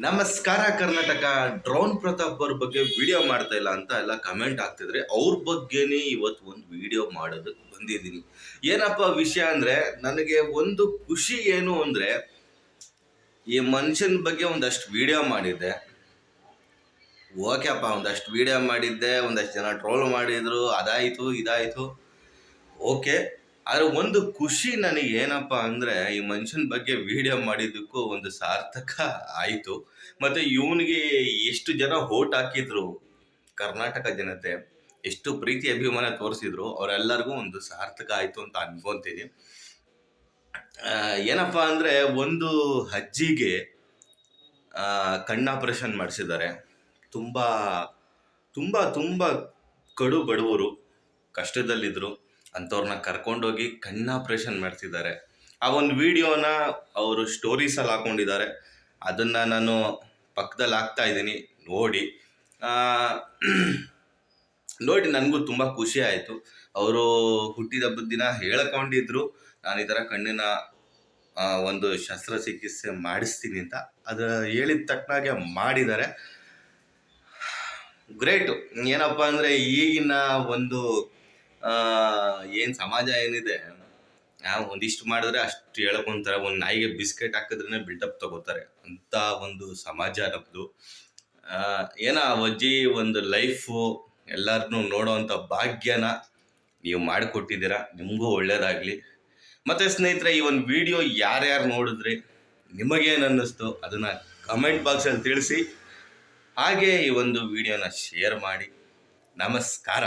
ನಮಸ್ಕಾರ ಕರ್ನಾಟಕ. ಡ್ರೋನ್ ಪ್ರತಾಪ್ ಅವ್ರ ಬಗ್ಗೆ ವಿಡಿಯೋ ಮಾಡ್ತಾ ಇಲ್ಲ ಅಂತ ಎಲ್ಲ ಕಮೆಂಟ್ ಆಗ್ತಿದ್ರೆ ಅವ್ರ ಬಗ್ಗೆನೇ ಇವತ್ತು ಒಂದು ವಿಡಿಯೋ ಮಾಡೋದಕ್ಕೆ ಬಂದಿದ್ದೀನಿ. ಏನಪ್ಪ ವಿಷಯ ಅಂದ್ರೆ, ನನಗೆ ಒಂದು ಖುಷಿ ಏನು ಅಂದ್ರೆ, ಈ ಮನುಷ್ಯನ ಬಗ್ಗೆ ಒಂದಷ್ಟು ವಿಡಿಯೋ ಮಾಡಿದ್ದೆ. ಓಕೆಪ್ಪ, ಒಂದಷ್ಟು ವಿಡಿಯೋ ಮಾಡಿದ್ದೆ, ಒಂದಷ್ಟು ಜನ ಟ್ರೋಲ್ ಮಾಡಿದ್ರು, ಅದಾಯಿತು ಇದಾಯಿತು, ಓಕೆ. ಆದರೆ ಒಂದು ಖುಷಿ ನನಗೆ ಏನಪ್ಪ ಅಂದರೆ, ಈ ಮನುಷ್ಯನ ಬಗ್ಗೆ ವಿಡಿಯೋ ಮಾಡಿದ್ದಕ್ಕೂ ಒಂದು ಸಾರ್ಥಕ ಆಯಿತು. ಮತ್ತು ಇವನಿಗೆ ಎಷ್ಟು ಜನ ಓಟ್ ಹಾಕಿದ್ರು, ಕರ್ನಾಟಕ ಜನತೆ ಎಷ್ಟು ಪ್ರೀತಿ ಅಭಿಮಾನ ತೋರಿಸಿದ್ರು, ಅವರೆಲ್ಲರಿಗೂ ಒಂದು ಸಾರ್ಥಕ ಆಯಿತು ಅಂತ ಅನ್ಕೊತೀನಿ. ಏನಪ್ಪ ಅಂದರೆ, ಒಂದು ಅಜ್ಜಿಗೆ ಕಣ್ಣು ಆಪರೇಷನ್ ಮಾಡಿಸಿದ್ದಾರೆ. ತುಂಬ ತುಂಬ ತುಂಬ ಕಡು ಬಡವರು, ಕಷ್ಟದಲ್ಲಿದ್ದರು. ಅಂಥವ್ರನ್ನ ಕರ್ಕೊಂಡೋಗಿ ಕಣ್ಣು ಆಪ್ರೇಷನ್ ಮಾಡ್ತಿದ್ದಾರೆ. ಆ ಒಂದು ವಿಡಿಯೋನ ಅವರು ಸ್ಟೋರೀಸಲ್ಲಿ ಹಾಕ್ಕೊಂಡಿದ್ದಾರೆ. ಅದನ್ನು ನಾನು ಪಕ್ಕದಲ್ಲಿ ಹಾಕ್ತಾ ಇದ್ದೀನಿ, ನೋಡಿ. ನನಗೂ ತುಂಬ ಖುಷಿ ಆಯಿತು. ಅವರು ಹುಟ್ಟಿದ ಹಬ್ಬದ ದಿನ ಹೇಳ್ಕೊಂಡಿದ್ರು, ನಾನು ಈ ಥರ ಕಣ್ಣಿನ ಒಂದು ಶಸ್ತ್ರಚಿಕಿತ್ಸೆ ಮಾಡಿಸ್ತೀನಿ ಅಂತ. ಅದು ಹೇಳಿದ ತಕ್ಕನಾಗೆ ಮಾಡಿದ್ದಾರೆ. ಗ್ರೇಟು. ಏನಪ್ಪ ಅಂದರೆ, ಈಗಿನ ಒಂದು ಏನು ಸಮಾಜ ಏನಿದೆ, ಒಂದಿಷ್ಟು ಮಾಡಿದ್ರೆ ಅಷ್ಟು ಹೇಳ್ಕೊಂತಾರೆ. ಒಂದು ನಾಯಿಗೆ ಬಿಸ್ಕೆಟ್ ಹಾಕಿದ್ರೇ ಬಿಲ್ಡಪ್ ತಗೋತಾರೆ ಅಂತ ಒಂದು ಸಮಾಜ ನಮ್ಮದು. ಏನೋ ಅಜ್ಜಿ ಒಂದು ಲೈಫು ಎಲ್ಲರನ್ನೂ ನೋಡೋವಂಥ ಭಾಗ್ಯನ ನೀವು ಮಾಡಿಕೊಟ್ಟಿದ್ದೀರಾ. ನಿಮಗೂ ಒಳ್ಳೇದಾಗಲಿ. ಮತ್ತು ಸ್ನೇಹಿತರೆ, ಈ ಒಂದು ವಿಡಿಯೋ ಯಾರ್ಯಾರು ನೋಡಿದ್ರಿ, ನಿಮಗೇನು ಅನ್ನಿಸ್ತು ಅದನ್ನು ಕಮೆಂಟ್ ಬಾಕ್ಸಲ್ಲಿ ತಿಳಿಸಿ. ಹಾಗೆ ಈ ಒಂದು ವಿಡಿಯೋನ ಶೇರ್ ಮಾಡಿ. ನಮಸ್ಕಾರ.